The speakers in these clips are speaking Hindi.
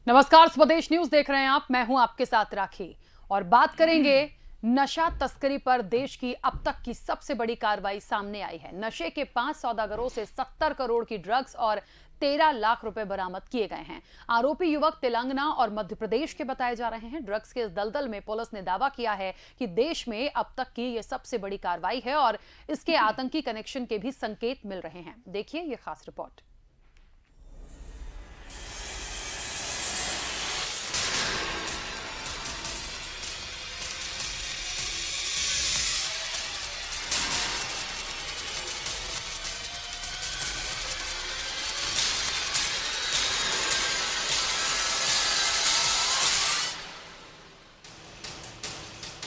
नमस्कार, स्वदेश न्यूज देख रहे हैं आप। मैं हूं आपके साथ राखी और बात करेंगे नशा तस्करी पर। देश की अब तक की सबसे बड़ी कार्रवाई सामने आई है। नशे के 5 सौदागरों से 70 करोड़ की ड्रग्स और 13 लाख रुपए बरामद किए गए हैं। आरोपी युवक तेलंगाना और मध्य प्रदेश के बताए जा रहे हैं। ड्रग्स के इस दलदल में पुलिस ने दावा किया है कि देश में अब तक की यह सबसे बड़ी कार्रवाई है और इसके आतंकी कनेक्शन के भी संकेत मिल रहे हैं। देखिए ये खास रिपोर्ट।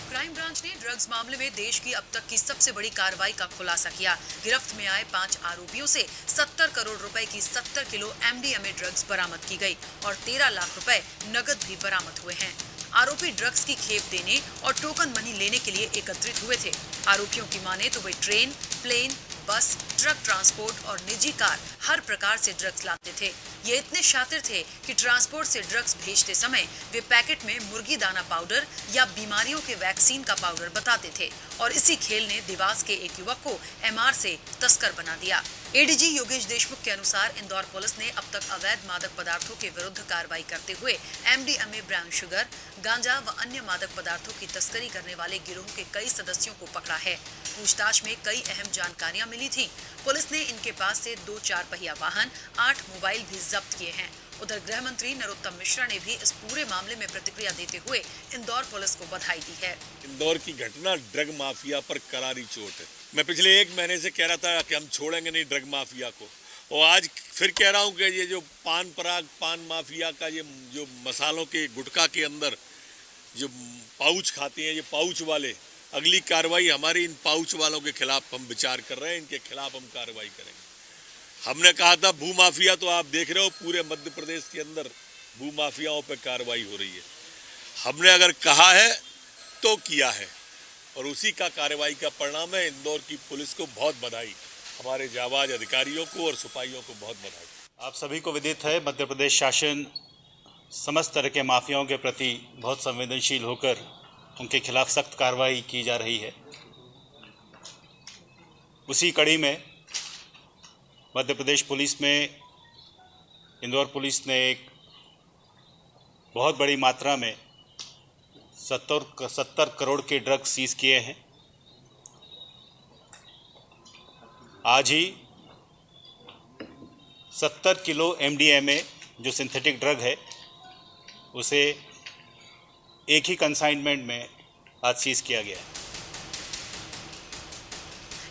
क्राइम ब्रांच ने ड्रग्स मामले में देश की अब तक की सबसे बड़ी कार्रवाई का खुलासा किया। गिरफ्त में आए 5 आरोपियों से 70 करोड़ रुपए की 70 किलो एमडीएमए ड्रग्स बरामद की गई और 13 लाख रुपए नकद भी बरामद हुए हैं। आरोपी ड्रग्स की खेप देने और टोकन मनी लेने के लिए एकत्रित हुए थे। आरोपियों की माने तो वे ट्रेन, प्लेन, बस, ट्रक ट्रांसपोर्ट और निजी कार हर प्रकार से ड्रग्स लाते थे। ये इतने शातिर थे कि ट्रांसपोर्ट से ड्रग्स भेजते समय वे पैकेट में मुर्गी दाना पाउडर या बीमारियों के वैक्सीन का पाउडर बताते थे और इसी खेल ने देवास के एक युवक को एमआर से तस्कर बना दिया। एडीजी योगेश देशमुख के अनुसार इंदौर पुलिस ने अब तक अवैध मादक पदार्थों के विरुद्ध कार्रवाई करते हुए एमडीएमए, ब्राउन शुगर, गांजा व अन्य मादक पदार्थों की तस्करी करने वाले गिरोह के कई सदस्यों को पकड़ा है। पूछताछ में कई अहम जानकारियां मिली थी। पुलिस ने इनके पास से 2 4 पहिया वाहन, 8 मोबाइल भी जब्त किए हैं। उधर गृह मंत्री नरोत्तम मिश्रा ने भी इस पूरे मामले में प्रतिक्रिया देते हुए इंदौर पुलिस को बधाई दी है। इंदौर की घटना ड्रग माफिया पर करारी चोट है। मैं पिछले 1 महीने से कह रहा था कि हम छोड़ेंगे नहीं ड्रग माफिया को, और आज फिर कह रहा हूं कि ये जो पान माफिया का ये जो मसालों के गुटखा के अंदर जो पाउच खाते हैं, ये पाउच वाले, अगली कार्रवाई हमारी इन पाउच वालों के खिलाफ हम विचार कर रहे हैं। इनके खिलाफ हम कार्रवाई करेंगे। हमने कहा था भू माफिया, तो आप देख रहे हो पूरे मध्य प्रदेश के अंदर भू माफियाओं पर कार्रवाई हो रही है। हमने अगर कहा है तो किया है और उसी का कार्रवाई का परिणाम है। इंदौर की पुलिस को बहुत बधाई, हमारे जाबाज अधिकारियों को और सिपाहियों को बहुत बधाई। आप सभी को विदित है, मध्य प्रदेश शासन समस्त तरह के माफियाओं के प्रति बहुत संवेदनशील होकर उनके खिलाफ सख्त कार्रवाई की जा रही है। उसी कड़ी में मध्य प्रदेश पुलिस में इंदौर पुलिस ने एक बहुत बड़ी मात्रा में 70 करोड़ के ड्रग्स सीज किए हैं। आज ही 70 किलो एमडीएमए जो सिंथेटिक ड्रग है, उसे एक ही कंसाइनमेंट में आज सीज किया गया है।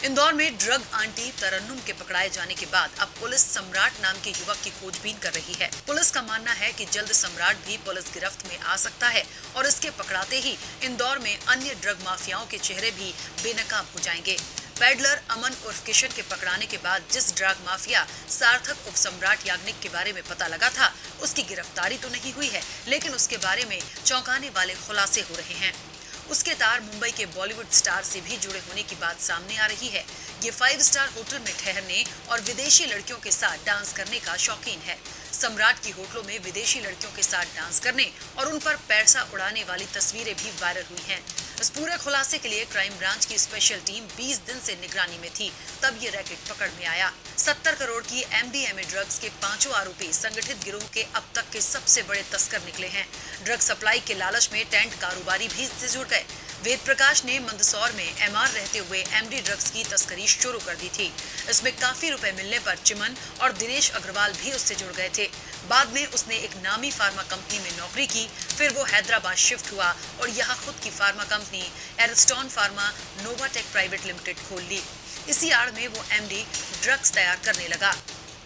इंदौर में ड्रग आंटी तरन्नुम के पकड़ाए जाने के बाद अब पुलिस सम्राट नाम के युवक की खोजबीन कर रही है। पुलिस का मानना है कि जल्द सम्राट भी पुलिस गिरफ्त में आ सकता है और इसके पकड़ाते ही इंदौर में अन्य ड्रग माफियाओं के चेहरे भी बेनकाब हो जाएंगे। पैडलर अमन उर्फ किशन के पकड़ाने के बाद जिस ड्रग माफिया सार्थक उप सम्राट याग्निक के बारे में पता लगा था, उसकी गिरफ्तारी तो नहीं हुई है, लेकिन उसके बारे में चौंकाने वाले खुलासे हो रहे हैं। उसके तार मुंबई के बॉलीवुड स्टार से भी जुड़े होने की बात सामने आ रही है। ये 5 स्टार होटल में ठहरने और विदेशी लड़कियों के साथ डांस करने का शौकीन है। सम्राट की होटलों में विदेशी लड़कियों के साथ डांस करने और उन पर पैसा उड़ाने वाली तस्वीरें भी वायरल हुई हैं। इस पूरे खुलासे के लिए क्राइम ब्रांच की स्पेशल टीम 20 दिन से निगरानी में थी, तब ये रैकेट पकड़ में आया। 70 करोड़ की एमडीएमए ड्रग्स के 5 आरोपी संगठित गिरोह के अब तक के सबसे बड़े तस्कर निकले हैं। ड्रग सप्लाई के लालच में टेंट कारोबारी भी इससे जुड़ गए। वेद प्रकाश ने मंदसौर में एमआर रहते हुए एमडी ड्रग्स की तस्करी शुरू कर दी थी। इसमें काफी रुपए मिलने पर चिमन और दिनेश अग्रवाल भी उससे जुड़ गए थे। बाद में उसने एक नामी फार्मा कंपनी में नौकरी की, फिर वो हैदराबाद शिफ्ट हुआ और यहाँ खुद की pharma company Ariston pharma Novatech private limited खोल ली। इसी आड़ में वो एमडी ड्रग्स तैयार करने लगा।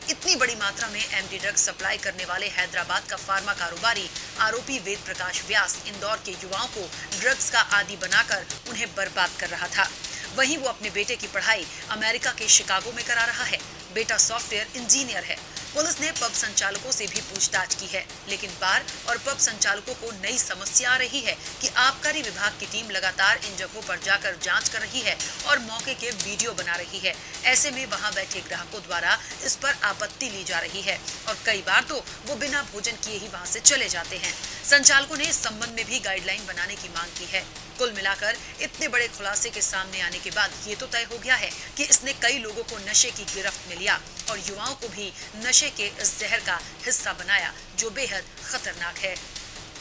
इतनी बड़ी मात्रा में एमडी ड्रग्स सप्लाई करने वाले हैदराबाद का फार्मा कारोबारी आरोपी वेद प्रकाश व्यास इंदौर के युवाओं को ड्रग्स का आदी बनाकर उन्हें बर्बाद कर रहा था। वहीं वो अपने बेटे की पढ़ाई अमेरिका के शिकागो में करा रहा है। बेटा सॉफ्टवेयर इंजीनियर है। पुलिस ने पब संचालकों से भी पूछताछ की है, लेकिन बार और पब संचालकों को नई समस्या आ रही है कि आबकारी विभाग की टीम लगातार इन जगहों पर जाकर जांच कर रही है और मौके के वीडियो बना रही है। ऐसे में वहां बैठे ग्राहकों द्वारा इस पर आपत्ति ली जा रही है और कई बार तो वो बिना भोजन किए ही वहां से चले जाते हैं। संचालकों ने इस संबंध में भी गाइडलाइन बनाने की मांग की है। कुल मिलाकर इतने बड़े खुलासे के सामने आने के बाद ये तो तय हो गया है कि इसने कई लोगों को नशे की गिरफ्त में लिया और युवाओं को भी नशे के इस जहर का हिस्सा बनाया, जो बेहद खतरनाक है।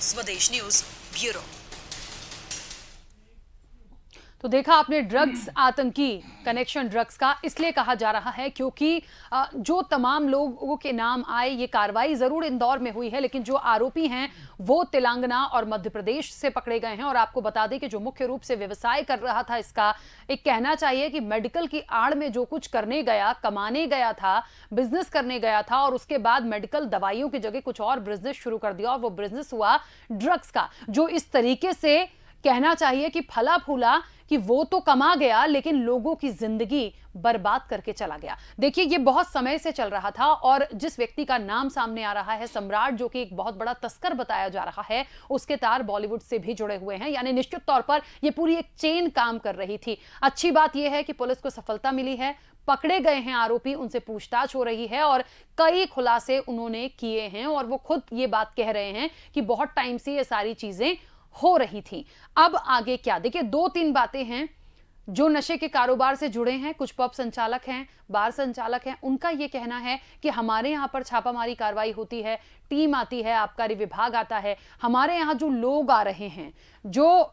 स्वदेश न्यूज ब्यूरो। तो देखा आपने, ड्रग्स आतंकी कनेक्शन ड्रग्स का इसलिए कहा जा रहा है क्योंकि जो तमाम लोगों के नाम आए, ये कार्रवाई जरूर इंदौर में हुई है, लेकिन जो आरोपी हैं वो तेलंगाना और मध्य प्रदेश से पकड़े गए हैं। और आपको बता दें कि जो मुख्य रूप से व्यवसाय कर रहा था, इसका एक कहना चाहिए कि मेडिकल की आड़ में जो कुछ करने गया, कमाने गया था, बिजनेस करने गया था और उसके बाद मेडिकल दवाइयों की जगह कुछ और बिजनेस शुरू कर दिया और वो बिजनेस हुआ ड्रग्स का, जो इस तरीके से कहना चाहिए कि फला फूला कि वो तो कमा गया लेकिन लोगों की जिंदगी बर्बाद करके चला गया। देखिए, ये बहुत समय से चल रहा था और जिस व्यक्ति का नाम सामने आ रहा है, सम्राट, जो कि एक बहुत बड़ा तस्कर बताया जा रहा है, उसके तार बॉलीवुड से भी जुड़े हुए हैं। यानी निश्चित तौर पर यह पूरी एक चेन काम कर रही थी। अच्छी बात यह है कि पुलिस को सफलता मिली है, पकड़े गए हैं आरोपी, उनसे पूछताछ हो रही है और कई खुलासे उन्होंने किए हैं और वो खुद ये बात कह रहे हैं कि बहुत टाइम से ये सारी चीजें हो रही थी। अब आगे क्या? देखिए, 2-3 बातें हैं जो नशे के कारोबार से जुड़े हैं। कुछ पब संचालक हैं, बार संचालक हैं, उनका यह कहना है कि हमारे यहां पर छापामारी कार्रवाई होती है, टीम आती है, आबकारी विभाग आता है, हमारे यहां जो लोग आ रहे हैं, जो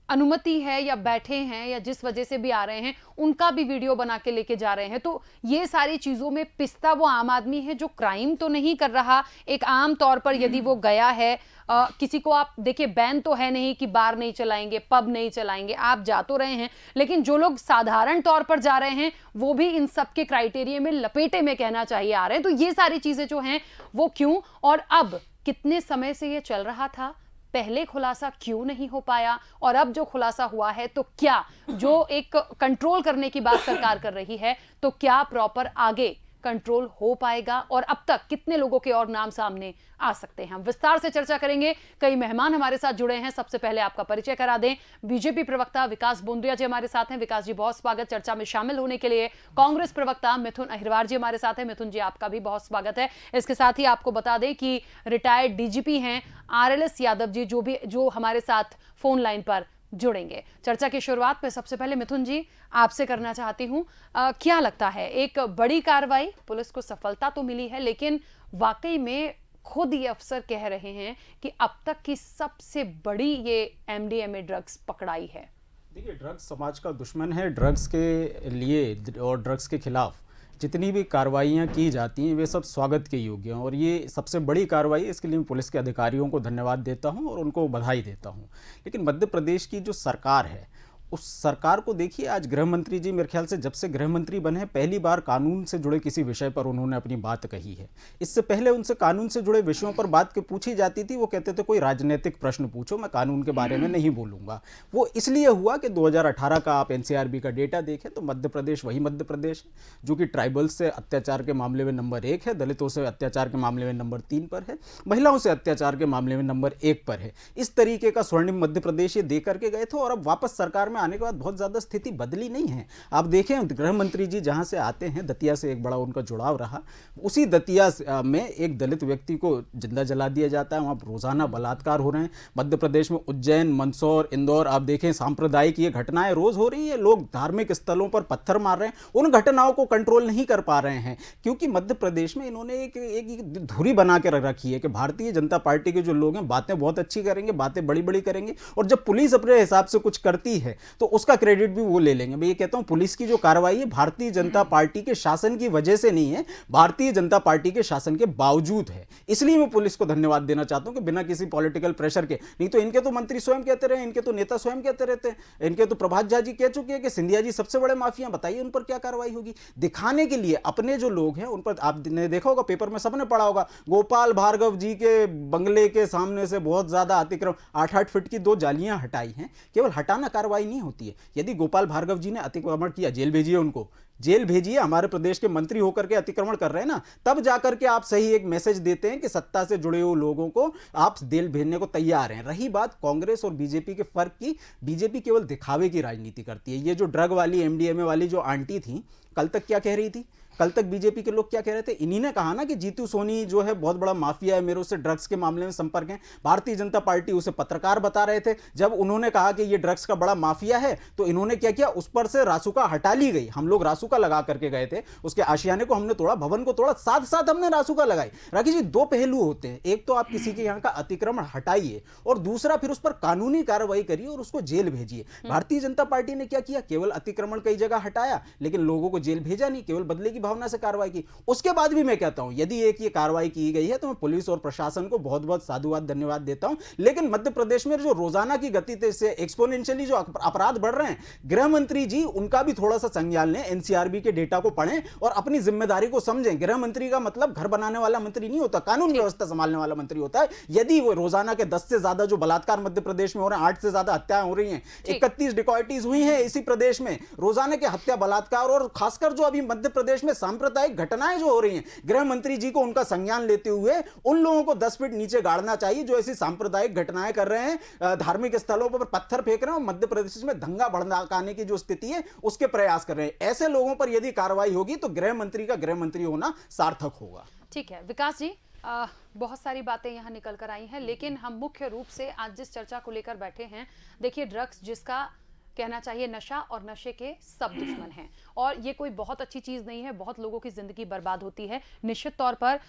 अनुमति है या बैठे हैं या जिस वजह से भी आ रहे हैं, उनका भी वीडियो बना के लेके जा रहे हैं। तो ये सारी चीजों में पिसता वो आम आदमी है जो क्राइम तो नहीं कर रहा। एक आम तौर पर यदि वो गया है, किसी को आप देखिए, बैन तो है नहीं कि बार नहीं चलाएंगे, पब नहीं चलाएंगे, आप जा तो रहे हैं, लेकिन जो लोग साधारण तौर पर जा रहे हैं वो भी इन सब के क्राइटेरिया में लपेटे में कहना चाहिए आ रहे हैं। तो ये सारी चीजें जो हैं वो क्यों और अब कितने समय से ये चल रहा था, पहले खुलासा क्यों नहीं हो पाया और अब जो खुलासा हुआ है तो क्या, जो एक कंट्रोल करने की बात सरकार कर रही है, तो क्या प्रॉपर आगे कंट्रोल हो पाएगा और अब तक कितने लोगों के और नाम सामने आ सकते हैं? हम विस्तार से चर्चा करेंगे। कई मेहमान हमारे साथ जुड़े हैं। सबसे पहले आपका परिचय करा दें। बीजेपी प्रवक्ता विकास बोंद्रिया जी हमारे साथ हैं। विकास जी, बहुत स्वागत चर्चा में शामिल होने के लिए। कांग्रेस प्रवक्ता मिथुन अहिरवार जी हमारे साथ हैं। मिथुन जी, आपका भी बहुत स्वागत है। इसके साथ ही आपको बता दें कि रिटायर्ड डीजीपी हैं RLS यादव जी, जो हमारे साथ फोन लाइन पर जुड़ेंगे। चर्चा की शुरुआत में सबसे पहले मिथुन जी आपसे करना चाहती हूं, क्या लगता है, एक बड़ी कार्रवाई, पुलिस को सफलता तो मिली है, लेकिन वाकई में खुद ये अफसर कह रहे हैं कि अब तक की सबसे बड़ी ये MDMA ड्रग्स पकड़ाई है। देखिए, ड्रग्स समाज का दुश्मन है। ड्रग्स के लिए और ड्रग्स के खिलाफ जितनी भी कार्रवाइयाँ की जाती हैं वे सब स्वागत के योग्य हैं और ये सबसे बड़ी कार्रवाई है। इसके लिए मैं पुलिस के अधिकारियों को धन्यवाद देता हूं और उनको बधाई देता हूं। लेकिन मध्य प्रदेश की जो सरकार है, उस सरकार को देखिए, आज गृह मंत्री जी मेरे ख्याल से जब से गृह मंत्री बने पहली बार कानून से जुड़े किसी विषय पर उन्होंने अपनी बात कही है। इससे पहले उनसे कानून से जुड़े विषयों पर बात पूछी जाती थी, वो कहते थे कोई राजनीतिक प्रश्न पूछो, मैं कानून के बारे में नहीं बोलूँगा। वो इसलिए हुआ कि 2018 का आप NCRB का डेटा देखें तो मध्य प्रदेश वही मध्य प्रदेश है जो कि ट्राइबल्स से अत्याचार के मामले में नंबर 1 है, दलितों से अत्याचार के मामले में नंबर 3 पर है, महिलाओं से अत्याचार के मामले में नंबर 1 पर है। इस तरीके का स्वर्णिम मध्य प्रदेश ये दे करके गए थे और अब वापस सरकार में आने के बाद बहुत ज़्यादा स्थिति बदली नहीं है। आप देखें, गृह मंत्री जी जहां से आते हैं, दतिया से एक बड़ा उनका जुड़ाव रहा, उसी दतिया में एक दलित व्यक्ति को जिंदा जला दिया जाता है, वहां रोजाना बलात्कार हो रहे हैं। मध्य प्रदेश में उज्जैन, मंदसौर, इंदौर, आप देखें सांप्रदायिक ये घटनाएं रोज हो रही है। लोग धार्मिक स्थलों पर पत्थर मार रहे हैं, उन घटनाओं को कंट्रोल नहीं कर पा रहे हैं क्योंकि मध्य प्रदेश में इन्होंने एक धुरी बना के रखी है कि भारतीय जनता पार्टी के जो लोग हैं बातें बहुत अच्छी करेंगे, बातें बड़ी बड़ी करेंगे और जब पुलिस अपने हिसाब से कुछ करती है तो उसका क्रेडिट भी वो ले लेंगे। मैं ये कहता हूं, पुलिस की जो कार्रवाई है भारतीय जनता पार्टी के शासन की वजह से नहीं है, भारतीय जनता पार्टी के शासन के बावजूद है। इसलिए मैं पुलिस को धन्यवाद देना चाहता हूं कि बिना किसी पॉलिटिकल प्रेशर के, नहीं तो इनके तो मंत्री स्वयं कहते रहे, इनके तो नेता स्वयं कहते रहते हैं, इनके तो प्रभात झा जी कह चुके हैं कि सिंधिया जी सबसे बड़े माफिया, बताइए उन पर क्या कार्रवाई होगी। दिखाने के लिए अपने जो लोग हैं उन पर, आपने देखा होगा, पेपर में सबने पढ़ा होगा, गोपाल भार्गव जी के बंगले के सामने से बहुत ज्यादा अतिक्रम 8-8 फीट की 2 जालियां हटाई हैं। केवल हटाना कार्रवाई नहीं नहीं होती है। यदि गोपाल भार्गव जी ने अतिक्रमण किया, जेल भेजिए उनको, जेल भेजिए। हमारे प्रदेश के मंत्री होकर के अतिक्रमण कर रहे हैं ना, तब जाकर के आप सही एक मैसेज देते हैं कि सत्ता से जुड़े हुए लोगों को आप जेल भेजने को तैयार हैं। रही बात कांग्रेस और बीजेपी के फर्क की, बीजेपी केवल दिखावे की राजनीति करती है। ये जो ड्रग वाली, एमडीएमए वाली जो आंटी थी, कल तक क्या कह रही थी? कल तक बीजेपी के लोग क्या कह रहे थे? इन्हीं ने कहा ना कि जीतू सोनी जो है बहुत बड़ा माफिया है, मेरे उससे ड्रग्स के मामले में संपर्क है। भारतीय जनता पार्टी उसे पत्रकार बता रहे थे। जब उन्होंने कहा कि ये ड्रग्स का बड़ा माफिया है, तो इन्होंने क्या किया? उस पर से रासुका हटा ली गई। हम लोग रासुका लगा करके गए थे, उसके आशियाने को हमने तोड़ा, भवन को तोड़ा, साथ साथ हमने रासुका लगाई। राखी जी, दो पहलू होते हैं। एक तो आप किसी के यहाँ का अतिक्रमण हटाइए, और दूसरा फिर उस पर कानूनी कार्रवाई करिए और उसको जेल भेजिए। भारतीय जनता पार्टी ने क्या किया? केवल अतिक्रमण कई जगह हटाया, लेकिन लोगों को जेल भेजा नहीं, केवल बदले की भावना से कार्रवाई की। उसके बाद भी मैं कहता हूं, यदि एक ये कार्रवाई की गई है तो मैं पुलिस और प्रशासन को बहुत बहुत साधुवाद, धन्यवाद देता हूं। लेकिन मध्य प्रदेश में जो रोजाना की गति से एक्सपोनेंशियली जो अपराध बढ़ रहे हैं, गृह मंत्री जी उनका भी थोड़ा सा संज्ञान लें, एनसीआरबी के डेटा को पढ़ें और अपनी जिम्मेदारी को समझें। गृह मंत्री का मतलब घर बनाने वाला मंत्री नहीं होता, कानून व्यवस्था संभालने वाला मंत्री होता है। यदि वो रोजाना के 10 से ज्यादा जो बलात्कार मध्य प्रदेश में हो रहे हैं, 8 से ज्यादा हत्याएं हो रही हैं, 31 डिकॉइटीज हुई हैं इसी प्रदेश में, रोजाना के हत्या, बलात्कार, और खासकर जो अभी मध्य प्रदेश में सांप्रदायिक घटनाएं जो हो रही हैं, गृह मंत्री जी को उनका संज्ञान लेते हुए उन लोगों को 10 फीट नीचे गाड़ना चाहिए जो ऐसी सांप्रदायिक घटनाएं कर रहे हैं, धार्मिक स्थलों पर पत्थर फेंक रहे हैं और मध्य प्रदेश में दंगा भड़काने की जो स्थिति है उसके प्रयास कर रहे हैं। ऐसे लोगों पर यदि कार्रवाई होगी तो गृह मंत्री का गृह मंत्री होना सार्थक होगा। ठीक है विकास जी, बहुत सारी बातें यहाँ निकल कर आई हैं, लेकिन हम मुख्य रूप से आज जिस चर्चा को लेकर बैठे हैं, देखिए ड्रग्स, जिसका कहना चाहिए नशा और नशे के सब दुश्मन हैं, और ये कोई बहुत अच्छी चीज नहीं है। बहुत लोगों की जिंदगी बर्बाद होती है निश्चित तौर पर।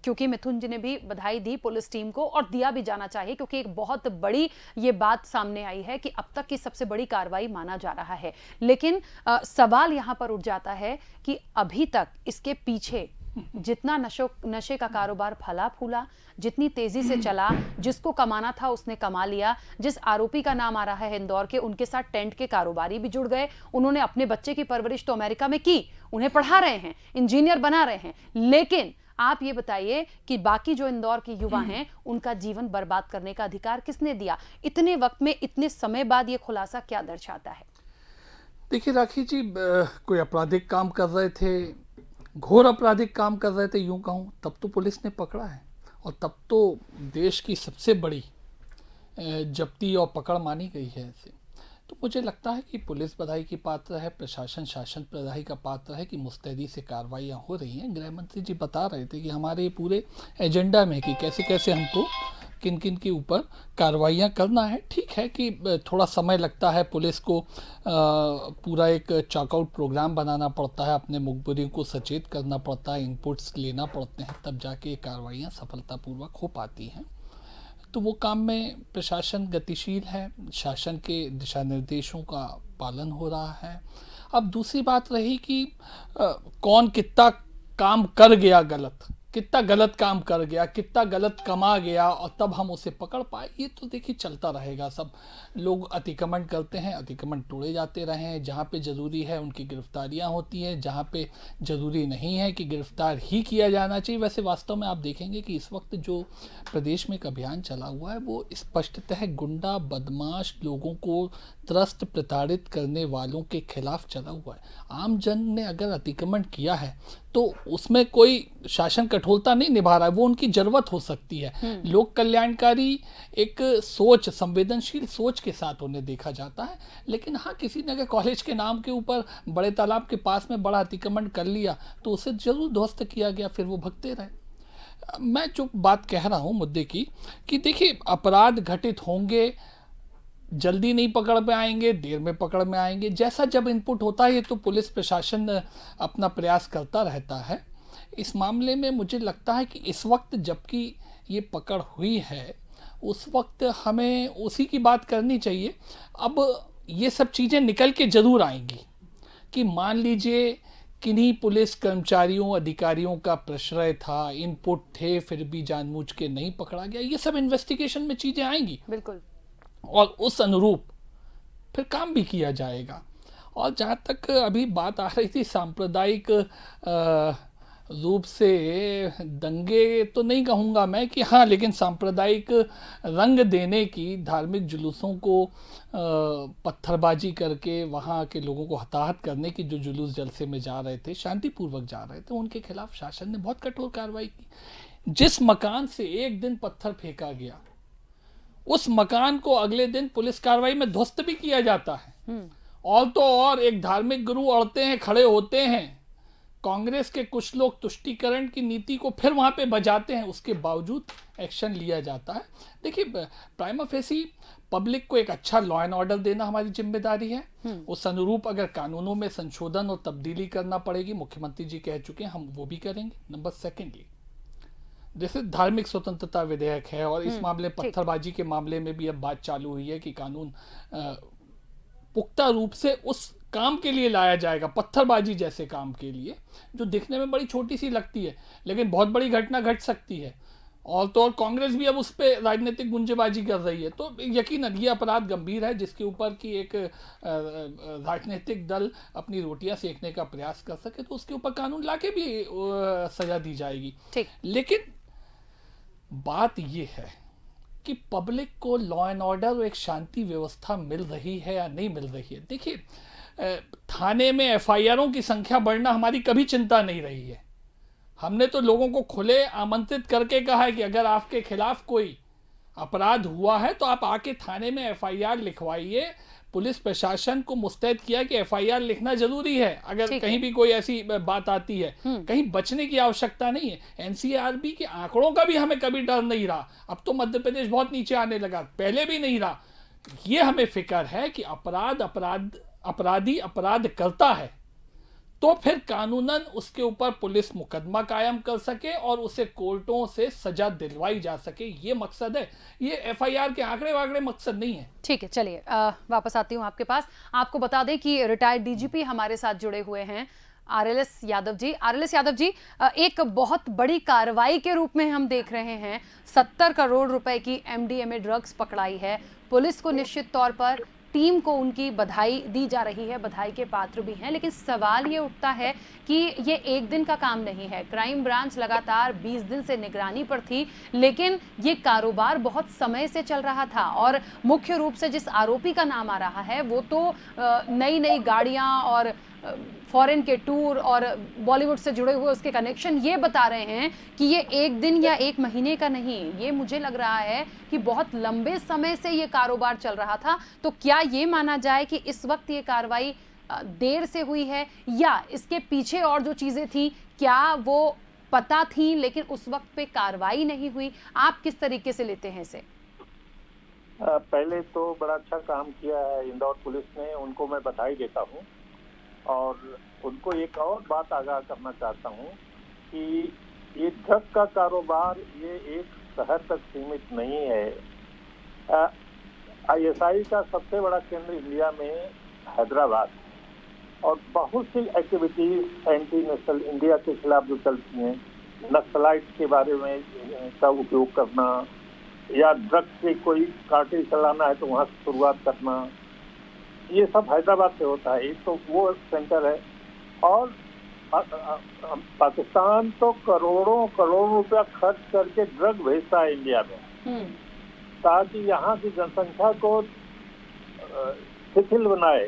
क्योंकि मिथुन जी ने भी बधाई दी पुलिस टीम को, और दिया भी जाना चाहिए, क्योंकि एक बहुत बड़ी ये बात सामने आई है कि अब तक की सबसे बड़ी कार्रवाई माना जा रहा है। लेकिन सवाल यहां पर उठ जाता है कि अभी तक इसके पीछे जितना नशे का कारोबार फला फूला, जितनी तेजी से चला, जिसको कमाना था उसने कमा लिया। जिस आरोपी का नाम आ रहा है इंदौर के, उनके साथ टेंट के कारोबारी भी जुड़ गए। उन्होंने अपने बच्चे की परवरिश तो अमेरिका में की, उन्हें पढ़ा रहे हैं, इंजीनियर बना रहे हैं। लेकिन आप ये बताइए कि बाकी जो इंदौर के युवा हैं, उनका जीवन बर्बाद करने का अधिकार किसने दिया? इतने वक्त में, इतने समय बाद ये खुलासा क्या दर्शाता है? देखिए राखी जी, कोई आपराधिक काम कर रहे थे, घोर आपराधिक काम कर रहे थे यूं कहूं, तब तो पुलिस ने पकड़ा है, और तब तो देश की सबसे बड़ी जब्ती और पकड़ मानी गई है ऐसे। तो मुझे लगता है कि पुलिस बधाई की पात्र है, प्रशासन, शासन बधाई का पात्र है कि मुस्तैदी से कार्रवाइयाँ हो रही हैं। गृह मंत्री जी बता रहे थे कि हमारे पूरे एजेंडा में कि कैसे कैसे हमको किन किन के ऊपर कार्रवाइयाँ करना है। ठीक है कि थोड़ा समय लगता है, पुलिस को पूरा एक चॉकआउट प्रोग्राम बनाना पड़ता है, अपने मुखबिरों को सचेत करना पड़ता है, इनपुट्स लेना पड़ते हैं, तब जाके कार्रवाइयाँ सफलतापूर्वक हो पाती हैं। तो वो काम में प्रशासन गतिशील है, शासन के दिशा निर्देशों का पालन हो रहा है। अब दूसरी बात रही कि कौन कितना काम कर गया गलत, कितना गलत काम कर गया, कितना गलत कमा गया, और तब हम उसे पकड़ पाए, ये तो देखिए चलता रहेगा। सब लोग अतिक्रमण करते हैं, अतिक्रमण तोड़े जाते रहे हैं। जहाँ पे ज़रूरी है उनकी गिरफ्तारियाँ होती हैं, जहाँ पे ज़रूरी नहीं है कि गिरफ्तार ही किया जाना चाहिए। वैसे वास्तव में आप देखेंगे कि इस वक्त जो प्रदेश में एक अभियान चला हुआ है, वो स्पष्टतः गुंडा बदमाश लोगों को त्रस्त प्रताड़ित करने वालों के खिलाफ चला हुआ है। आम जन ने अगर अतिक्रमण किया है तो उसमें कोई शासन कठोरता नहीं निभा रहा है, वो उनकी जरूरत हो सकती है। लोक कल्याणकारी एक सोच, संवेदनशील सोच के साथ उन्हें देखा जाता है। लेकिन हाँ, किसी ने अगर कॉलेज के नाम के ऊपर बड़े तालाब के पास में बड़ा अतिक्रमण कर लिया तो उसे जरूर ध्वस्त किया गया, फिर वो भगते रहे। मैं जो बात कह रहा हूँ मुद्दे की, कि देखिए अपराध घटित होंगे, जल्दी नहीं पकड़ में आएंगे, देर में पकड़ में आएंगे। जैसा जब इनपुट होता है तो पुलिस प्रशासन अपना प्रयास करता रहता है। इस मामले में मुझे लगता है कि इस वक्त जबकि ये पकड़ हुई है, उस वक्त हमें उसी की बात करनी चाहिए। अब ये सब चीज़ें निकल के ज़रूर आएंगी कि मान लीजिए किन्हीं पुलिस कर्मचारियों, अधिकारियों का प्रश्रय था, इनपुट थे, फिर भी जानबूझ के नहीं पकड़ा गया। ये सब इन्वेस्टिगेशन में चीज़ें आएंगी, बिल्कुल, और उस अनुरूप फिर काम भी किया जाएगा। और जहाँ तक अभी बात आ रही थी सांप्रदायिक रूप से दंगे तो नहीं कहूँगा मैं कि हाँ, लेकिन सांप्रदायिक रंग देने की, धार्मिक जुलूसों को पत्थरबाजी करके वहाँ के लोगों को हताहत करने की जो जुलूस जलसे में जा रहे थे, शांतिपूर्वक जा रहे थे, उनके खिलाफ शासन ने बहुत कठोर कार्रवाई की। जिस मकान से एक दिन पत्थर फेंका गया, उस मकान को अगले दिन पुलिस कार्रवाई में ध्वस्त भी किया जाता है। और तो और एक धार्मिक गुरु अड़ते हैं, खड़े होते हैं, कांग्रेस के कुछ लोग तुष्टीकरण की नीति को फिर वहां पे बजाते हैं, उसके बावजूद एक्शन लिया जाता है। देखिए, प्राइमा फेसी पब्लिक को एक अच्छा लॉ एंड ऑर्डर देना हमारी जिम्मेदारी है। उस अनुरूप अगर कानूनों में संशोधन और तब्दीली करना पड़ेगी, मुख्यमंत्री जी कह चुके हैं, हम वो भी करेंगे। नंबर सेकेंडली, जैसे धार्मिक स्वतंत्रता विधेयक है और इस मामले पत्थरबाजी के मामले में भी अब बात चालू हुई है कि कानून पुख्ता रूप से उस काम के लिए लाया जाएगा, पत्थरबाजी जैसे काम के लिए, जो दिखने में बड़ी छोटी सी लगती है लेकिन बहुत बड़ी घटना घट सकती है। और तो और कांग्रेस भी अब उस पर राजनीतिक गुंजेबाजी कर रही है, तो यकीनन ये अपराध गंभीर है जिसके ऊपर कि एक राजनीतिक दल अपनी रोटियां सेकने का प्रयास कर सके, तो उसके ऊपर कानून लाके भी सजा दी जाएगी। लेकिन बात ये है कि पब्लिक को लॉ एंड ऑर्डर और एक शांति व्यवस्था मिल रही है या नहीं मिल रही है। देखिए, थाने में एफआईआरों की संख्या बढ़ना हमारी कभी चिंता नहीं रही है। हमने तो लोगों को खुले आमंत्रित करके कहा है कि अगर आपके खिलाफ कोई अपराध हुआ है तो आप आके थाने में एफआईआर लिखवाइए। पुलिस प्रशासन को मुस्तैद किया कि एफआईआर लिखना जरूरी है अगर कहीं भी कोई ऐसी बात आती है। कहीं बचने की आवश्यकता नहीं है। एनसीआरबी के आंकड़ों का भी हमें कभी डर नहीं रहा। अब तो मध्य प्रदेश बहुत नीचे आने लगा, पहले भी नहीं रहा। ये हमें फिक्र है कि अपराधी अपराध करता है तो फिर कानूनन उसके ऊपर पुलिस मुकदमा कायम कर सके और उसे कोर्टों से सजा दिलवाई जा सके, ये मकसद है। ये एफआईआर के आंकड़े वाकड़े मकसद नहीं है। ठीक है, चलिए वापस आती हूँ आपके पास। आपको बता दें कि रिटायर्ड डीजीपी हमारे साथ जुड़े हुए हैं, आरएलएस यादव जी। आरएलएस यादव जी, एक बहुत बड़ी कार्रवाई के रूप में हम देख रहे हैं, 70 करोड़ रुपए की एमडीएमए ड्रग्स पकड़ाई है। पुलिस को निश्चित तौर पर, टीम को उनकी बधाई दी जा रही है, बधाई के पात्र भी हैं, लेकिन सवाल ये उठता है कि ये एक दिन का काम नहीं है। क्राइम ब्रांच लगातार 20 दिन से निगरानी पर थी, लेकिन ये कारोबार बहुत समय से चल रहा था और मुख्य रूप से जिस आरोपी का नाम आ रहा है वो तो नई नई गाड़ियां और फॉरेन के टूर और बॉलीवुड से जुड़े हुए उसके कनेक्शन ये बता रहे हैं कि ये एक दिन या एक महीने का नहीं, ये मुझे लग रहा है कि बहुत लंबे समय से ये कारोबार चल रहा था। तो क्या ये माना जाए कि इस वक्त ये कार्रवाई देर से हुई है या इसके पीछे और जो चीजें थी क्या वो पता थी लेकिन उस वक्त पे कार्रवाई नहीं हुई? आप किस तरीके से लेते हैं इसे? पहले तो बड़ा अच्छा काम किया है इंदौर पुलिस ने, उनको मैं बधाई देता हूँ। और उनको एक और बात आगाह करना चाहता हूँ कि ये ड्रग का कारोबार ये एक शहर तक सीमित नहीं है। आईएसआई का सबसे बड़ा केंद्र इंडिया में हैदराबाद, और बहुत सी एक्टिविटीज एंटी नेशनल इंडिया के खिलाफ जो चलती हैं, नक्सलाइट के बारे में का उपयोग करना या ड्रग्स से कोई कार्टेल चलाना है तो वहाँ से शुरुआत करना, ये सब हैदराबाद से होता है। एक तो वो सेंटर है। और पाकिस्तान तो करोड़ों रुपया खर्च करके ड्रग भेजता है इंडिया में ताकि यहाँ की जनसंख्या को शिथिल बनाए,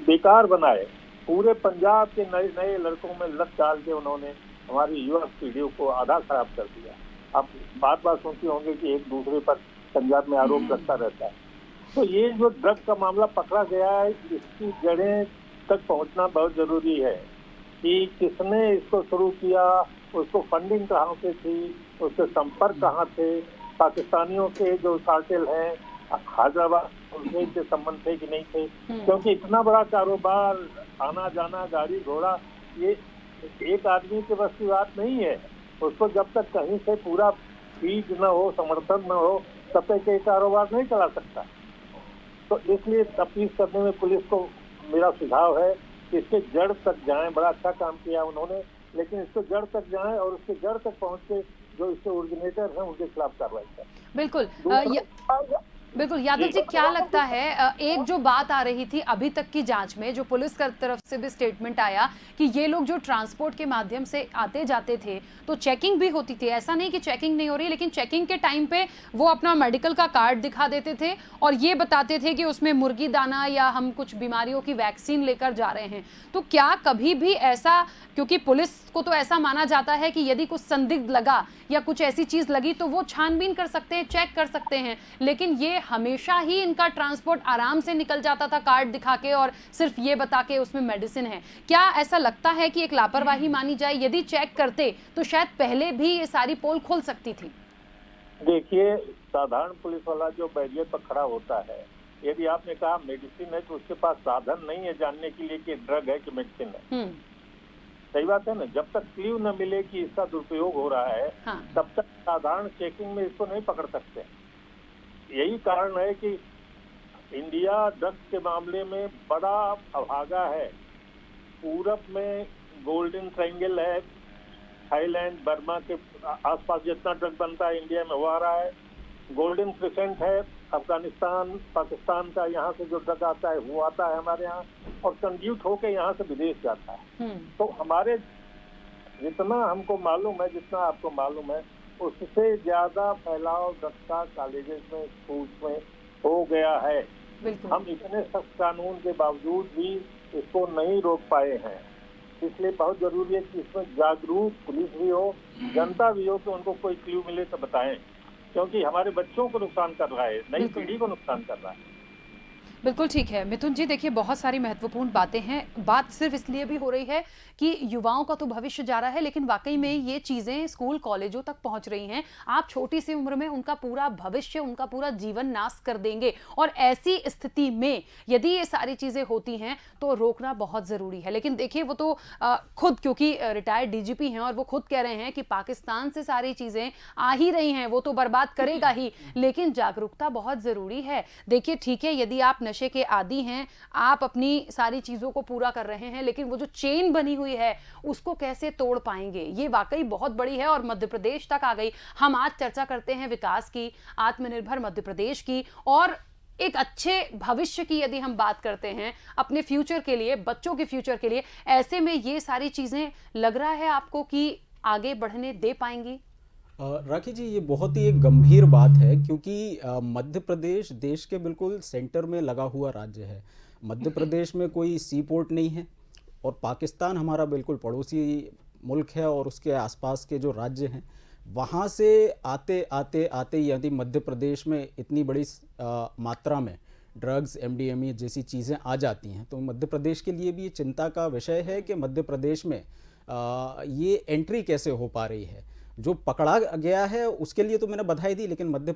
बेकार बनाए। पूरे पंजाब के नए नए लड़कों में लत डाल के उन्होंने हमारी युवा पीढ़ियों को आधा खराब कर दिया। आप बार बार सुनते होंगे कि एक दूसरे पर पंजाब में आरोप लगता रहता है। तो ये जो ड्रग का मामला पकड़ा गया है, इसकी जड़ें तक पहुंचना बहुत जरूरी है कि किसने इसको शुरू किया, उसको फंडिंग कहाँ से थी, उसके संपर्क कहाँ थे, पाकिस्तानियों के जो कार्टेल हैं हैदराबाद उनसे के संबंध थे कि नहीं थे। क्योंकि इतना बड़ा कारोबार, आना जाना, गाड़ी घोड़ा, ये एक आदमी के बस की बात नहीं है। उसको जब तक कहीं से पूरा बीज न हो, समर्थन न हो, तब तक ये कारोबार नहीं चला सकता। तो इसलिए तफ्तीश करने में पुलिस को मेरा सुझाव है कि इसके जड़ तक जाएं। बड़ा अच्छा काम किया उन्होंने, लेकिन इसके जड़ तक जाएं और उसके जड़ तक पहुंच के जो इसके ओरिजिनेटर हैं उनके खिलाफ कार्रवाई करें। बिल्कुल। बिल्कुल। यादव जी, क्या लगता है एक जो बात आ रही थी अभी तक की जांच में, जो पुलिस की तरफ से भी स्टेटमेंट आया कि ये लोग जो ट्रांसपोर्ट के माध्यम से आते जाते थे तो चेकिंग भी होती थी, ऐसा नहीं कि चेकिंग नहीं हो रही, लेकिन चेकिंग के टाइम पे वो अपना मेडिकल का कार्ड दिखा देते थे और ये बताते थे कि उसमें मुर्गी दाना या हम कुछ बीमारियों की वैक्सीन लेकर जा रहे हैं। तो क्या कभी भी ऐसा, क्योंकि पुलिस को तो ऐसा माना जाता है कि यदि कुछ संदिग्ध लगा या कुछ ऐसी चीज लगी तो वो छानबीन कर सकते हैं, चेक कर सकते हैं, लेकिन ये हमेशा ही इनका ट्रांसपोर्ट आराम से निकल जाता था कार्ड दिखा के और सिर्फ ये बता के उसमें मेडिसिन है। क्या ऐसा लगता है कि एक लापरवाही मानी जाए? यदि चेक करते तो शायद पहले भी ये सारी पोल खोल सकती थी। देखिए, साधारण पुलिस वाला जो बैरियर पर खड़ा होता है, यदि आपने कहा मेडिसिन है तो उसके पास साधन नहीं है जानने के लिए कि ड्रग है कि मेडिसिन है। सही बात है ना। जब तक क्ल्यू न मिले कि इसका दुरुपयोग हो रहा है, हाँ। तब तक साधारण चेकिंग में इसको नहीं पकड़ सकते। यही कारण है कि इंडिया ड्रग्स के मामले में बड़ा अभागा है। पूरब में गोल्डन ट्रायंगल है, थाईलैंड बर्मा के आसपास जितना ड्रग बनता है इंडिया में वो आ रहा है। गोल्डन क्रिसेंट है, अफगानिस्तान पाकिस्तान का, यहाँ से जो ड्रग आता है वो आता है हमारे यहाँ और कंड्यूट होके यहाँ से विदेश जाता है। तो हमारे जितना हमको मालूम है, जितना आपको मालूम है, उससे ज्यादा फैलाव ड्रग्स का कॉलेजेस में, स्कूल्स में हो गया है। हम इतने सख्त कानून के बावजूद भी इसको नहीं रोक पाए हैं। इसलिए बहुत जरूरी है कि इसमें जागरूक पुलिस भी हो, जनता भी हो, कि उनको कोई क्ल्यू मिले तो बताएं, क्योंकि हमारे बच्चों को नुकसान कर रहा है, नई पीढ़ी को नुकसान कर रहा है। बिल्कुल ठीक है मिथुन जी। देखिए, बहुत सारी महत्वपूर्ण बातें हैं। बात सिर्फ इसलिए भी हो रही है कि युवाओं का तो भविष्य जा रहा है, लेकिन वाकई में ये चीज़ें स्कूल कॉलेजों तक पहुंच रही हैं। आप छोटी सी उम्र में उनका पूरा भविष्य, उनका पूरा जीवन नाश कर देंगे और ऐसी स्थिति में यदि ये सारी चीज़ें होती हैं तो रोकना बहुत ज़रूरी है। लेकिन देखिए, वो तो खुद, क्योंकि रिटायर्ड डीजीपी हैं और वो खुद कह रहे हैं कि पाकिस्तान से सारी चीज़ें आ ही रही हैं, वो तो बर्बाद करेगा ही, लेकिन जागरूकता बहुत ज़रूरी है। देखिए, ठीक है, यदि आप नशे के आदी हैं, आप अपनी सारी चीजों को पूरा कर रहे हैं, लेकिन वो जो चेन बनी हुई है उसको कैसे तोड़ पाएंगे, ये वाकई बहुत बड़ी है और मध्य प्रदेश तक आ गई। हम आज चर्चा करते हैं विकास की, आत्मनिर्भर मध्य प्रदेश की और एक अच्छे भविष्य की। यदि हम बात करते हैं अपने फ्यूचर के लिए, बच्चों के फ्यूचर के लिए, ऐसे में ये सारी चीजें लग रहा है आपको कि आगे बढ़ने दे पाएंगी? राखी जी, ये बहुत ही एक गंभीर बात है, क्योंकि मध्य प्रदेश देश के बिल्कुल सेंटर में लगा हुआ राज्य है। मध्य प्रदेश में कोई सी पोर्ट नहीं है और पाकिस्तान हमारा बिल्कुल पड़ोसी मुल्क है और उसके आसपास के जो राज्य हैं वहाँ से आते आते आते यदि मध्य प्रदेश में इतनी बड़ी मात्रा में ड्रग्स, एमडीएमए जैसी चीज़ें आ जाती हैं, तो मध्य प्रदेश के लिए भी ये चिंता का विषय है कि मध्य प्रदेश में ये एंट्री कैसे हो पा रही है। जो पकड़ा गया है उसके लिए तो मैंने बधाई दी, लेकिन मध्य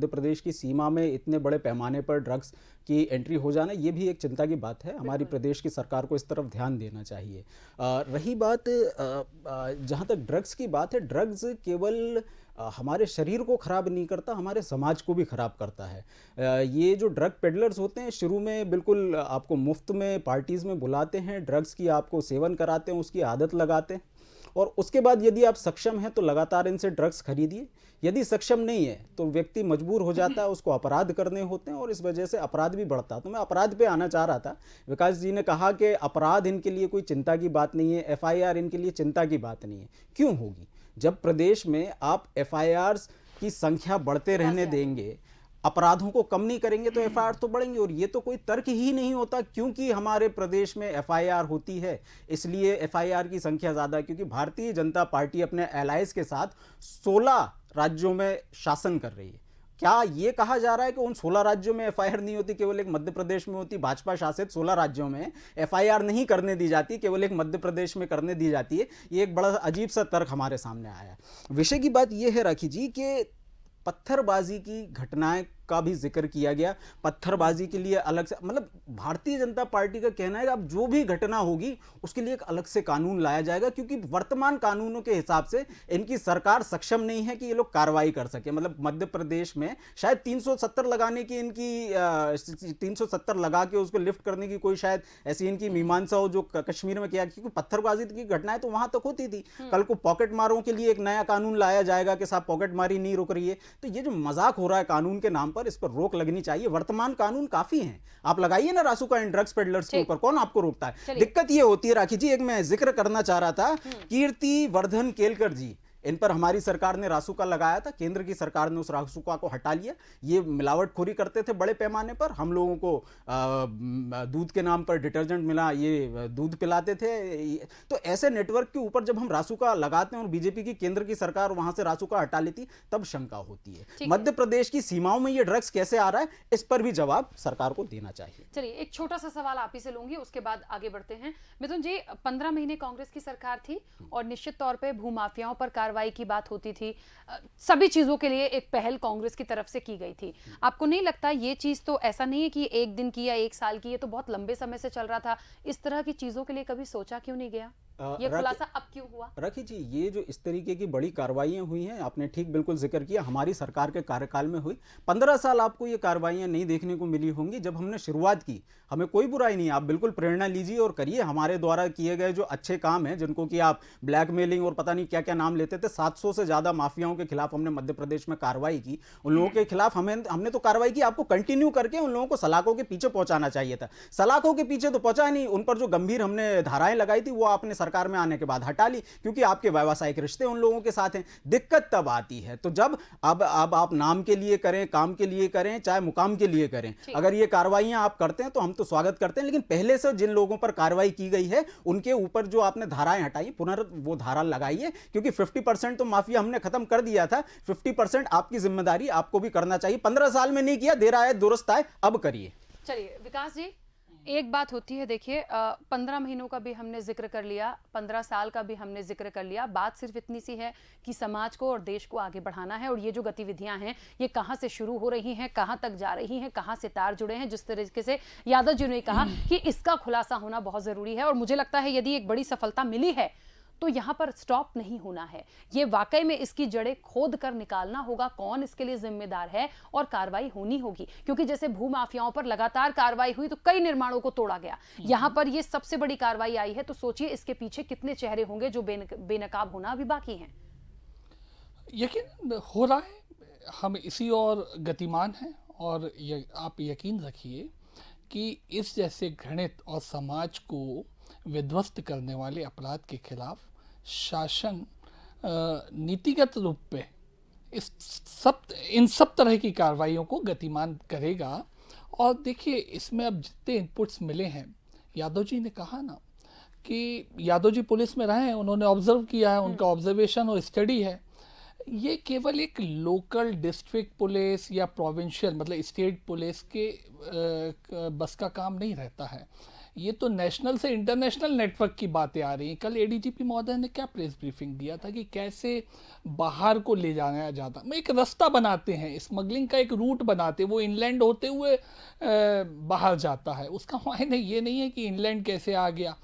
प्रदेश की सीमा में इतने बड़े पैमाने पर ड्रग्स की एंट्री हो जाना, ये भी एक चिंता की बात है। हमारी प्रदेश की सरकार को इस तरफ ध्यान देना चाहिए। रही बात जहाँ तक ड्रग्स की बात है, ड्रग्स केवल हमारे शरीर को ख़राब नहीं करता, हमारे समाज को भी ख़राब करता है। ये जो ड्रग पेडलर्स होते हैं, शुरू में बिल्कुल आपको मुफ्त में पार्टीज़ में बुलाते हैं, ड्रग्स की आपको सेवन कराते हैं, उसकी आदत लगाते हैं और उसके बाद यदि आप सक्षम हैं तो लगातार इनसे ड्रग्स खरीदिए। यदि सक्षम नहीं है तो व्यक्ति मजबूर हो जाता है, उसको अपराध करने होते हैं और इस वजह से अपराध भी बढ़ता है। तो मैं अपराध पे आना चाह रहा था। विकास जी ने कहा कि अपराध इनके लिए कोई चिंता की बात नहीं है, एफआईआर इनके लिए चिंता की बात नहीं है। क्यों होगी? जब प्रदेश में आप एफआईआर्स की संख्या बढ़ते रहने देंगे, अपराधों को कम नहीं करेंगे तो एफआईआर तो बढ़ेंगे। और ये तो कोई तर्क ही नहीं होता, क्योंकि हमारे प्रदेश में एफआईआर होती है इसलिए एफआईआर की संख्या ज़्यादा है, क्योंकि भारतीय जनता पार्टी अपने एलाइज के साथ 16 राज्यों में शासन कर रही है। क्या ये कहा जा रहा है कि उन 16 राज्यों में एफआईआर नहीं होती, केवल एक मध्य प्रदेश में होती? भाजपा शासित 16 राज्यों में एफआईआर नहीं करने दी जाती, केवल एक मध्य प्रदेश में करने दी जाती है। ये एक बड़ा अजीब सा तर्क हमारे सामने आया है। विषय की बात यह है राखी जी कि पत्थरबाजी की घटनाएं का भी जिक्र किया गया। पत्थरबाजी के लिए अलग से, मतलब भारतीय जनता पार्टी का कहना है कि अब जो भी घटना होगी उसके लिए एक अलग से कानून लाया जाएगा, क्योंकि वर्तमान कानूनों के हिसाब से इनकी सरकार सक्षम नहीं है कि ये लोग कार्रवाई कर सके। मतलब मध्य प्रदेश में शायद 370 लगाने की इनकी 370 लगा के उसको लिफ्ट करने की कोई शायद ऐसी इनकी मीमांसा हो जो कश्मीर में किया, क्योंकि पत्थरबाजी की घटनाएं तो वहां तक होती थी। कल को पॉकेट मारों के लिए एक नया कानून लाया जाएगा कि साहब पॉकेट मारी नहीं रुक रही है। तो ये जो मजाक हो रहा है कानून के नाम पर इस पर रोक लगनी चाहिए। वर्तमान कानून काफी हैं, आप लगाइए ना रासुका एंड ड्रग्स पेडलर्स के ऊपर, कौन आपको रोकता है? दिक्कत ये होती है राखी जी, एक मैं जिक्र करना चाह रहा था, कीर्ति वर्धन केलकर जी, इन पर हमारी सरकार ने रासुका लगाया था, केंद्र की सरकार ने उस रासुका को हटा लिया। ये मिलावटखोरी करते थे बड़े पैमाने पर, हम लोगों को दूध के नाम पर डिटर्जेंट मिला, ये दूध पिलाते थे। तो ऐसे नेटवर्क के ऊपर जब हम रासुका लगाते हैं और बीजेपी की केंद्र की सरकार वहां से रासुका हटा लेती, तब शंका होती है। मध्य प्रदेश की सीमाओं में ये ड्रग्स कैसे आ रहा है, इस पर भी जवाब सरकार को देना चाहिए। चलिए एक छोटा सा सवाल आप ही से लूंगी, उसके बाद आगे बढ़ते हैं। मिथुन जी, 15 महीने कांग्रेस की सरकार थी और निश्चित तौर पे भूमाफियाओं पर कार्रवाई की बात होती थी, सभी चीजों के लिए एक पहल कांग्रेस की तरफ से की गई थी। आपको नहीं लगता ये चीज तो ऐसा नहीं है कि एक दिन की या एक साल की, ये तो बहुत लंबे समय से चल रहा था, इस तरह की चीजों के लिए कभी सोचा क्यों नहीं गया? ये खुलासा अब क्यों हुआ? राखी जी, ये जो इस तरीके की बड़ी कार्रवाइयां हुई हैं, आपने ठीक बिल्कुल जिक्र किया, हमारी सरकार के कार्यकाल में हुई। 15 साल आपको ये कार्रवाइयां नहीं देखने को मिली होंगी। जब हमने शुरुआत की, हमें कोई बुराई नहीं है, आप बिल्कुल प्रेरणा लीजिए और करिए। हमारे द्वारा किए गए जो अच्छे काम हैं, जिनको कि आप ब्लैकमेलिंग और पता नहीं क्या क्या नाम लेते थे, 700 से ज्यादा माफियाओं के खिलाफ हमने मध्य प्रदेश में कार्रवाई की। उन लोगों के खिलाफ हमने तो कार्रवाई की, आपको कंटिन्यू करके उन लोगों को सलाखों के पीछे पहुंचाना चाहिए था। सलाखों के पीछे तो पहुंचा नहीं, उन पर जो गंभीर हमने धाराएं लगाई थी वो आपने सरकार में आने के बाद हटा ली, क्योंकि आपके व्यावसायिक रिश्ते उन लोगों के साथ हैं। दिक्कत तब आती है तो जब अब आप नाम के लिए करें, काम के लिए करें, चाहे मुकाम के लिए करें, अगर ये कार्रवाइयां आप करते हैं तो हम तो स्वागत करते हैं, लेकिन पहले से जिन लोगों पर कार्रवाई की गई है उनके ऊपर जो आपने धाराएं हटाई, वो धारा लगाइए, क्योंकि 50% तो माफिया हमने खत्म कर दिया था। 50% आपकी जिम्मेदारी, आपको भी करना चाहिए। 15 साल में नहीं किया, देर आए दुरुस्त आए, अब करिए। चलिए विकास जी, एक बात होती है, देखिए 15 महीनों का भी हमने जिक्र कर लिया, 15 साल का भी हमने जिक्र कर लिया। बात सिर्फ इतनी सी है कि समाज को और देश को आगे बढ़ाना है, और ये जो गतिविधियां हैं ये कहां से शुरू हो रही हैं, कहां तक जा रही हैं, कहां से तार जुड़े हैं, जिस तरीके से यादव जी ने कहा कि इसका खुलासा होना बहुत जरूरी है। और मुझे लगता है यदि एक बड़ी सफलता मिली है तो यहां पर स्टॉप नहीं होना है, ये वाकई में इसकी जड़ें खोद कर निकालना होगा, कौन इसके लिए जिम्मेदार है, और कार्रवाई होनी होगी। क्योंकि जैसे भूमाफियाओं पर लगातार कार्रवाई हुई तो कई निर्माणों को तोड़ा गया, यहां पर ये सबसे बड़ी कार्रवाई आई है, तो सोचिए इसके पीछे कितने चेहरे होंगे जो बेनकाब होना अभी बाकी हैं। यकीन हो रहा है, हम इसी और गतिमान हैं, और आप यकीन रखिए कि इस जैसे घृणित और समाज को विध्वस्त करने वाले अपराध के खिलाफ शासन नीतिगत रूप पे इन सब तरह की कार्रवाइयों को गतिमान करेगा। और देखिए, इसमें अब जितने इनपुट्स मिले हैं, यादव जी ने कहा ना कि यादव जी पुलिस में रहे हैं, उन्होंने ऑब्जर्व किया है, उनका ऑब्जर्वेशन और स्टडी है। ये केवल एक लोकल डिस्ट्रिक्ट पुलिस या प्रोविंशियल मतलब स्टेट पुलिस के बस का काम नहीं रहता है, ये तो नेशनल से इंटरनेशनल नेटवर्क की बातें आ रही हैं। कल एडीजीपी महोदय ने क्या प्रेस ब्रीफिंग दिया था कि कैसे बाहर को ले जाया जाता, एक रास्ता बनाते हैं, स्मगलिंग का एक रूट बनाते हैं, वो इनलैंड होते हुए बाहर जाता है। उसका मायने ये नहीं है कि इनलैंड कैसे आ गया,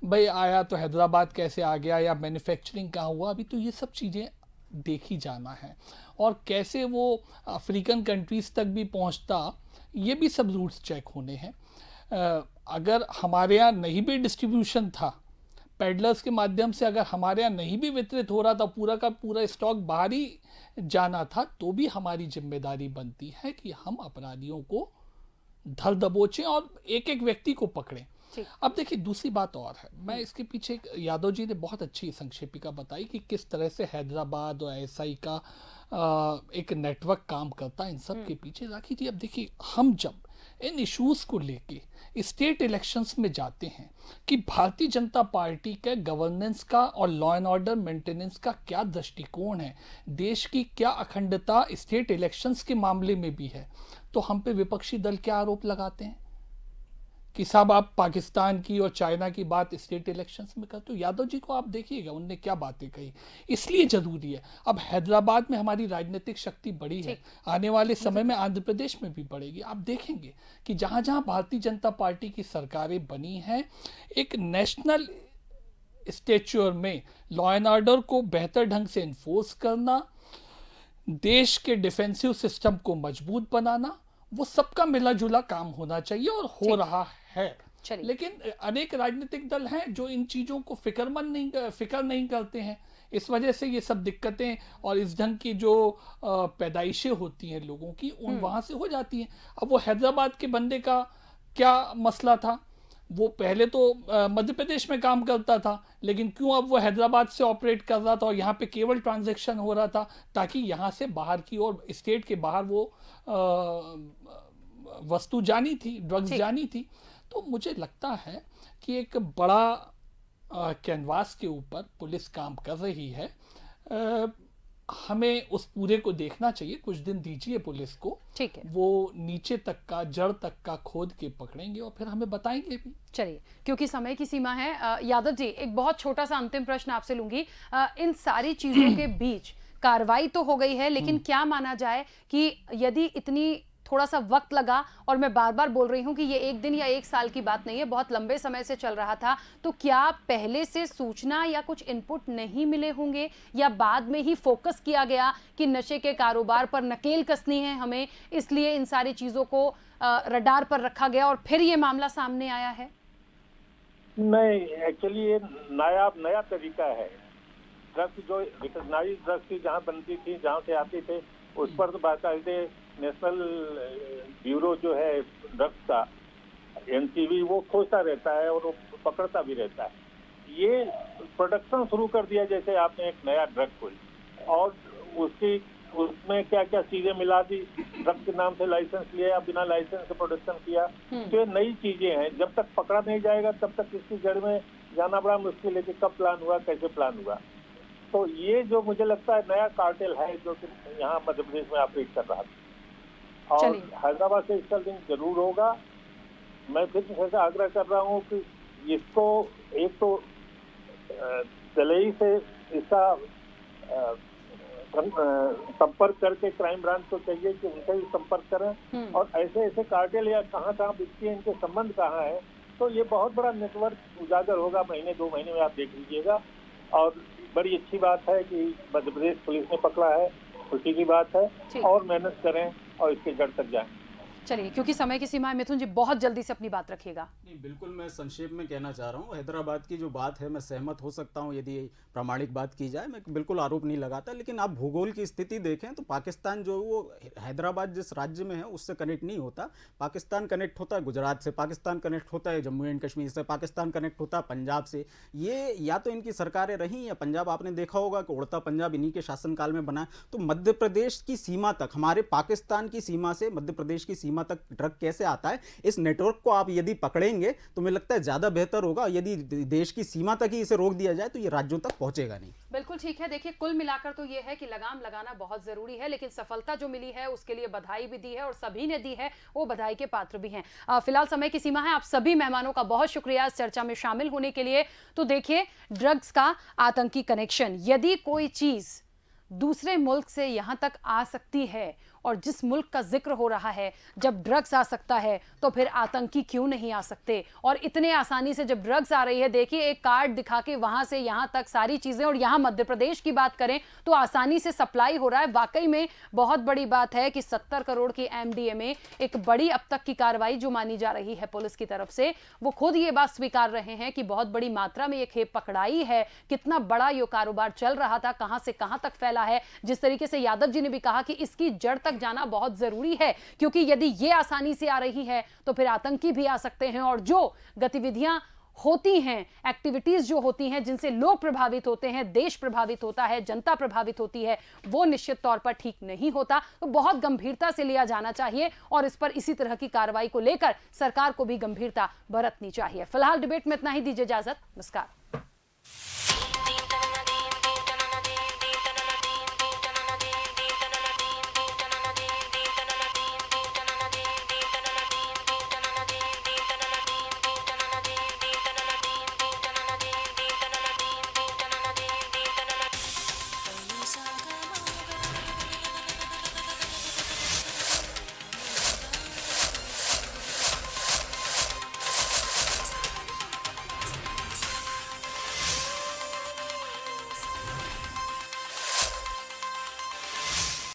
भाई आया तो हैदराबाद कैसे आ गया, या मैन्युफैक्चरिंग कहाँ हुआ, अभी तो ये सब चीज़ें देखी जाना है। और कैसे वो अफ्रीकन कंट्रीज़ तक भी पहुँचता, ये भी सब रूट्स चेक होने हैं। अगर हमारे यहाँ नहीं भी डिस्ट्रीब्यूशन था, पेडलर्स के माध्यम से अगर हमारे यहाँ नहीं भी वितरित हो रहा था, पूरा का पूरा स्टॉक बाहर ही जाना था, तो भी हमारी जिम्मेदारी बनती है कि हम अपराधियों को धर दबोचें और एक एक व्यक्ति को पकड़ें। अब देखिए, दूसरी बात और है, मैं इसके पीछे यादव जी ने बहुत अच्छी संक्षेपिका बताई कि किस तरह से हैदराबाद और एएसआई का एक नेटवर्क काम करता है इन सब के पीछे। राखी जी, अब देखिए, हम जब इन इश्यूज को लेके स्टेट इलेक्शंस में जाते हैं कि भारतीय जनता पार्टी के गवर्नेंस का और लॉ एंड ऑर्डर मेंटेनेंस का क्या दृष्टिकोण है, देश की क्या अखंडता स्टेट इलेक्शंस के मामले में भी है, तो हम पे विपक्षी दल क्या आरोप लगाते हैं कि साहब आप पाकिस्तान की और चाइना की बात स्टेट इलेक्शंस में करते हो। यादव जी को आप देखिएगा, उनने क्या बातें कही। इसलिए जरूरी है, अब हैदराबाद में हमारी राजनीतिक शक्ति बड़ी है, आने वाले समय में आंध्र प्रदेश में भी बढ़ेगी। आप देखेंगे कि जहां जहां भारतीय जनता पार्टी की सरकारें बनी हैं, एक नेशनल स्टेचर में लॉ एंड ऑर्डर को बेहतर ढंग से इन्फोर्स करना, देश के डिफेंसिव सिस्टम को मजबूत बनाना, वो सबका मिला जुला काम होना चाहिए और हो रहा है। लेकिन अनेक राजनीतिक दल हैं जो इन चीज़ों को फिक्र नहीं करते हैं। इस वजह से ये सब दिक्कतें और इस ढंग की जो पैदाइशें होती हैं लोगों की उन वहाँ से हो जाती हैं। अब वो हैदराबाद के बंदे का क्या मसला था, वो पहले तो मध्य प्रदेश में काम करता था, लेकिन क्यों अब वो हैदराबाद से ऑपरेट कर रहा था और यहाँ पे केवल ट्रांजैक्शन हो रहा था ताकि यहाँ से बाहर की और स्टेट के बाहर वो वस्तु जानी थी, ड्रग्स जानी थी। तो मुझे लगता है कि एक बड़ा कैनवास के ऊपर पुलिस काम कर रही है। हमें उस पूरे को देखना चाहिए, कुछ दिन दीजिए पुलिस को, ठीक है, वो नीचे तक का, जड़ तक का खोद के पकड़ेंगे और फिर हमें बताएंगे भी। चलिए, क्योंकि समय की सीमा है, यादव जी एक बहुत छोटा सा अंतिम प्रश्न आपसे लूंगी। इन सारी चीजों के बीच कार्रवाई तो हो गई है, लेकिन क्या माना जाए कि यदि इतनी थोड़ा सा वक्त लगा, और मैं बार बार बोल रही हूं कि ये एक दिन या एक साल की बात नहीं है, बहुत लंबे समय से चल रहा था, तो क्या पहले से सूचना या कुछ इनपुट नहीं मिले होंगे, या बाद में ही फोकस किया गया कि नशे के कारोबार पर नकेल कसनी है हमें, इसलिए इन सारी चीजों को रडार पर रखा गया और फिर ये मामला सामने आया है? नहीं, एक्चुअली ये नया तरीका है। ड्रग्स जो रिकॉग्नाइज ड्रग्स थी, जहाँ बनती थी, जहाँ से आती थे, उस पर तो बाकायदे नेशनल ब्यूरो जो है ड्रग्स का, एनसीबी, वो खोजता रहता है और वो पकड़ता भी रहता है। ये प्रोडक्शन शुरू कर दिया जैसे आपने एक नया ड्रग कोई, और उसमें क्या क्या चीजें मिला दी, ड्रग के नाम से लाइसेंस लिया या बिना लाइसेंस से प्रोडक्शन किया। तो ये नई चीजें हैं, जब तक पकड़ा नहीं जाएगा तब तक इसकी जड़ में जाना बड़ा मुश्किल है कि कब प्लान हुआ, कैसे प्लान हुआ। तो ये जो मुझे लगता है नया कार्टेल है जो कि यहाँ मध्य प्रदेश में ऑपरेट कर रहा था, और हैदराबाद से इसका लिंक जरूर होगा। मैं फिर से आग्रह कर रहा हूँ कि इसको एक तो दिल्ली से इसका संपर्क करके क्राइम ब्रांच को चाहिए कि उनसे भी संपर्क करें, और ऐसे ऐसे कार्टेल या कहाँ बिकती है, इनके संबंध कहाँ है, तो ये बहुत बड़ा नेटवर्क उजागर होगा। महीने 2 महीने में आप देख लीजिएगा। और बड़ी अच्छी बात है कि मध्य प्रदेश पुलिस ने पकड़ा है, खुशी की बात है, और मेहनत करें और इसके जड़ तक जाएं। चलिए, क्योंकि समय की सीमा है, मिथुन जी बहुत जल्दी से अपनी बात रखिएगा। नहीं, बिल्कुल मैं संक्षेप में कहना चाह रहा हूँ, हैदराबाद की जो बात है मैं सहमत हो सकता हूँ यदि प्रामाणिक बात की जाए, मैं बिल्कुल आरोप नहीं लगाता। लेकिन आप भूगोल की स्थिति देखें तो पाकिस्तान जो वो हैदराबाद जिस राज्य में है उससे कनेक्ट नहीं होता। पाकिस्तान कनेक्ट होता है गुजरात से, पाकिस्तान कनेक्ट होता है जम्मू एंड कश्मीर से, पाकिस्तान कनेक्ट होता है पंजाब से। ये या तो इनकी सरकारें रहीं, या पंजाब आपने देखा होगा कि उड़ता पंजाब इन्हीं के शासनकाल में बना। तो मध्य प्रदेश की सीमा तक, हमारे पाकिस्तान की सीमा से मध्य प्रदेश की सीमा तक ड्रग कैसे आता है, इस नेटवर्क को आप यदि पकड़ेंगे तो मुझे लगता है ज्यादा बेहतर होगा। यदि देश की सीमा तक ही इसे रोक दिया जाए तो ये राज्यों तक पहुंचेगा नहीं। बिल्कुल ठीक है। देखिए, कुल मिलाकर तो ये है कि लगाम लगाना बहुत जरूरी है, लेकिन सफलता जो मिली है उसके लिए बधाई भी दी है, और सभी ने दी है, वो बधाई के पात्र भी हैं। फिलहाल समय की सीमा है। आप सभी मेहमानों का बहुत शुक्रिया इस चर्चा में शामिल होने के लिए। तो देखिए, ड्रग्स का आतंकी कनेक्शन, यदि कोई चीज दूसरे मुल्क से यहां तक आ सकती है, और जिस मुल्क का जिक्र हो रहा है, जब ड्रग्स आ सकता है तो फिर आतंकी क्यों नहीं आ सकते। और इतने आसानी से जब ड्रग्स आ रही है, देखिए एक कार्ड दिखा के वहां से यहां तक सारी चीजें, और यहां मध्य प्रदेश की बात करें तो आसानी से सप्लाई हो रहा है। वाकई में बहुत बड़ी बात है कि 70 करोड़ की एमडीएमए, एक बड़ी अब तक की कार्रवाई जो मानी जा रही है पुलिस की तरफ से, वो खुद ये बात स्वीकार रहे हैं कि बहुत बड़ी मात्रा में ये खेप पकड़ाई है। कितना बड़ा ये कारोबार चल रहा था, कहां से कहां तक फैला है। जिस तरीके से यादव जी ने भी कहा कि इसकी जड़ तक जाना बहुत जरूरी है, क्योंकि यदि ये आसानी से आ रही है तो फिर आतंकी भी आ सकते हैं, और जो गतिविधियां होती हैं, एक्टिविटीज जो होती हैं, जिनसे लोग प्रभावित होते हैं, देश प्रभावित होता है, जनता प्रभावित होती है, वो निश्चित तौर पर ठीक नहीं होता। तो बहुत गंभीरता से लिया जाना चाहिए, और इस पर इसी तरह की कार्रवाई को लेकर सरकार को भी गंभीरता बरतनी चाहिए। फिलहाल डिबेट में इतना ही, दीजिए इजाजत, नमस्कार।